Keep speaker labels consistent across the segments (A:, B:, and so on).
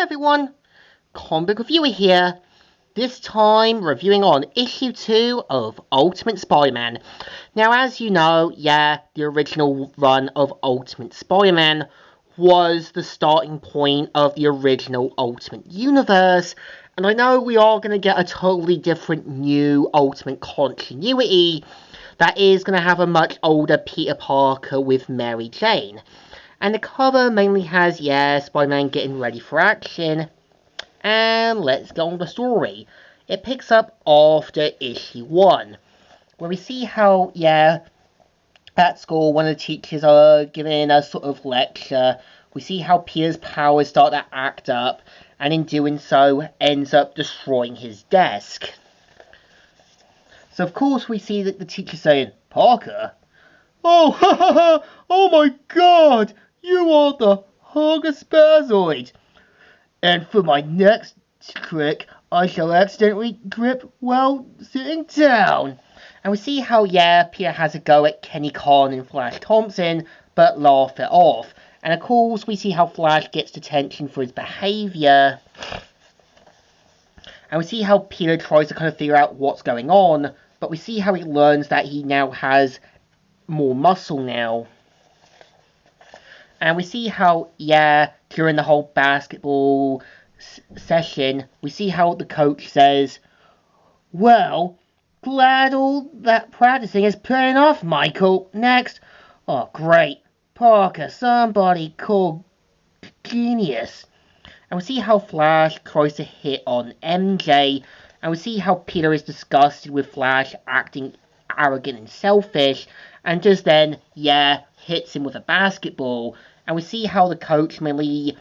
A: everyone, Comic Reviewer here, this time reviewing on issue 2 of Ultimate Spider-Man. Now as you know, the original run of Ultimate Spider-Man was the starting point of the original Ultimate Universe, and I know we are going to get a totally different new Ultimate continuity that is going to have a much older Peter Parker with Mary Jane. And the cover mainly has, Spider-Man getting ready for action. And let's go on the story. It picks up after issue 1, where we see how, at school, one of the teachers are giving a sort of lecture. We see how Peter's powers start to act up, and in doing so, ends up destroying his desk. So, of course, we see that the teacher saying, "Parker? Oh, ha ha ha! Oh my god! You are the Hugger-Spazoid! And for my next trick, I shall accidentally grip while sitting down." And we see how, Peter has a go at Kenny Khan and Flash Thompson, but laugh it off. And of course, we see how Flash gets detention for his behaviour. And we see how Peter tries to kind of figure out what's going on, but we see how he learns that he now has more muscle now. And we see how, during the whole basketball session, we see how the coach says, "Well, glad all that practicing is paying off, Michael. Next." "Oh, great. Parker, somebody call Genius." And we see how Flash tries to hit on MJ, and we see how Peter is disgusted with Flash acting arrogant and selfish, and just then, hits him with a basketball. And we see how the coach mainly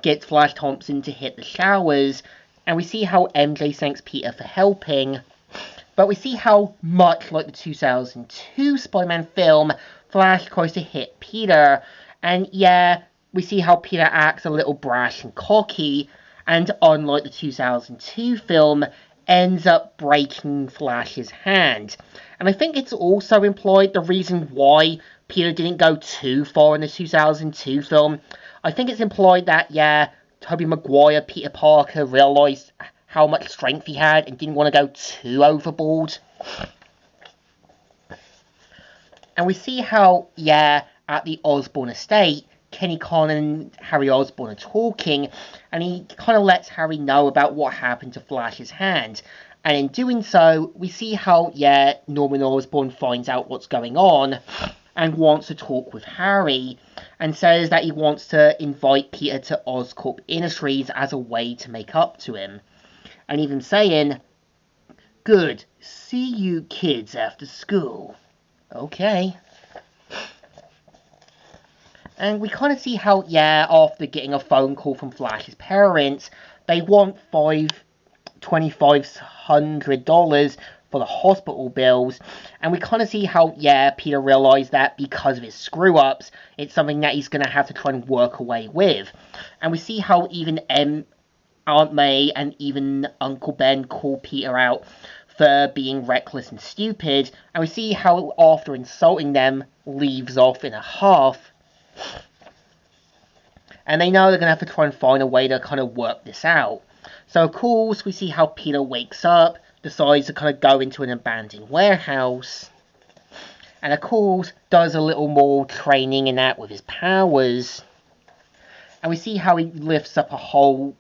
A: gets Flash Thompson to hit the showers, and we see how MJ thanks Peter for helping. But we see how, much like the 2002 Spider-Man film, Flash tries to hit Peter, and we see how Peter acts a little brash and cocky, and unlike the 2002 film, ends up breaking Flash's hand. And I think it's also implied the reason why Peter didn't go too far in the 2002 film. I think it's implied that, Tobey Maguire, Peter Parker, realised how much strength he had and didn't want to go too overboard. And we see how, at the Osborn estate, Kenny Khan and Harry Osborn are talking, and he kind of lets Harry know about what happened to Flash's hand. And in doing so, we see how, Norman Osborn finds out what's going on and wants to talk with Harry, and says that he wants to invite Peter to Oscorp Industries as a way to make up to him. And even saying, "Good, see you kids after school." Okay. And we kind of see how, after getting a phone call from Flash's parents, they want $2,500 for the hospital bills, and we kind of see how, Peter realised that because of his screw-ups, it's something that he's going to have to try and work away with. And we see how even Aunt May and even Uncle Ben call Peter out for being reckless and stupid, and we see how, after insulting them, leaves off in a huff. And they know they're going to have to try and find a way to kind of work this out. So, of course, we see how Peter wakes up, decides to kind of go into an abandoned warehouse, and, of course, does a little more training in that with his powers. And we see how he lifts up a whole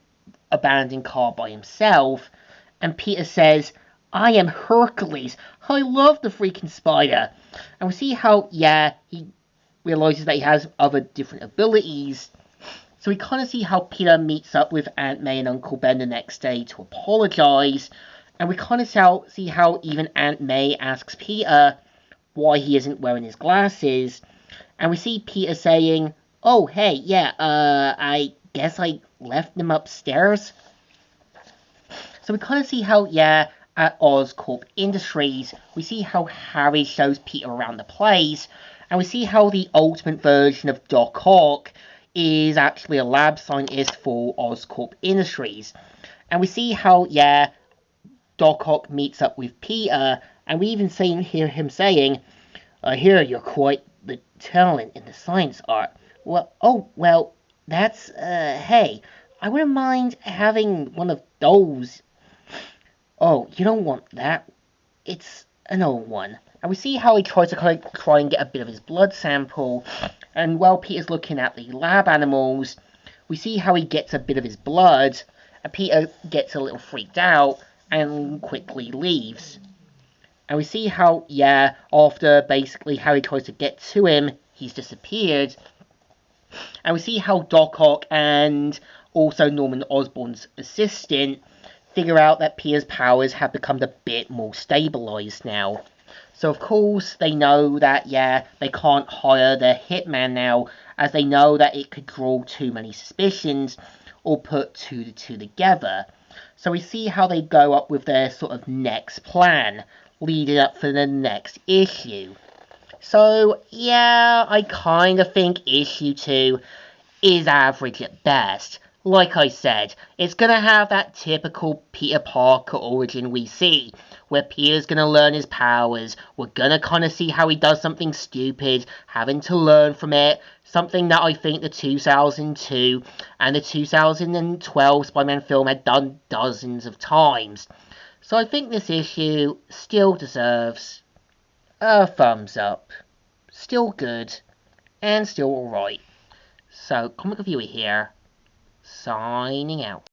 A: abandoned car by himself, and Peter says, "I am Hercules. I love the freaking spider." And we see how, he realises that he has other different abilities. So we kind of see how Peter meets up with Aunt May and Uncle Ben the next day to apologise. And we kind of see how even Aunt May asks Peter why he isn't wearing his glasses. And we see Peter saying, "Oh, hey, I guess I left them upstairs." So we kind of see how, at Oscorp Industries, we see how Harry shows Peter around the place, and we see how the ultimate version of Doc Ock is actually a lab scientist for Oscorp Industries. And we see how, Doc Ock meets up with Peter, and we even hear him saying, "I hear you're quite the talent in the science art." Well, that's, hey, I wouldn't mind having one of those. Oh, you don't want that. It's an old one. And we see how he tries to try and get a bit of his blood sample. And while Peter's looking at the lab animals, we see how he gets a bit of his blood. And Peter gets a little freaked out and quickly leaves. And we see how, yeah, after basically Harry tries to get to him, he's disappeared. And we see how Doc Ock and also Norman Osborn's assistant figure out that Peter's powers have become a bit more stabilized now. So of course they know that, yeah, they can't hire their hitman now, as they know that it could draw too many suspicions or put two to two together. So we see how they go up with their sort of next plan, leading up for the next issue. So yeah, I kind of think issue 2 is average at best. Like I said, it's gonna have that typical Peter Parker origin we see, where Peter's gonna learn his powers, we're gonna kinda see how he does something stupid, having to learn from it, something that I think the 2002 and the 2012 Spider-Man film had done dozens of times. So I think this issue still deserves a thumbs up. Still good, and still alright. So, Comic Reviewer here, signing out.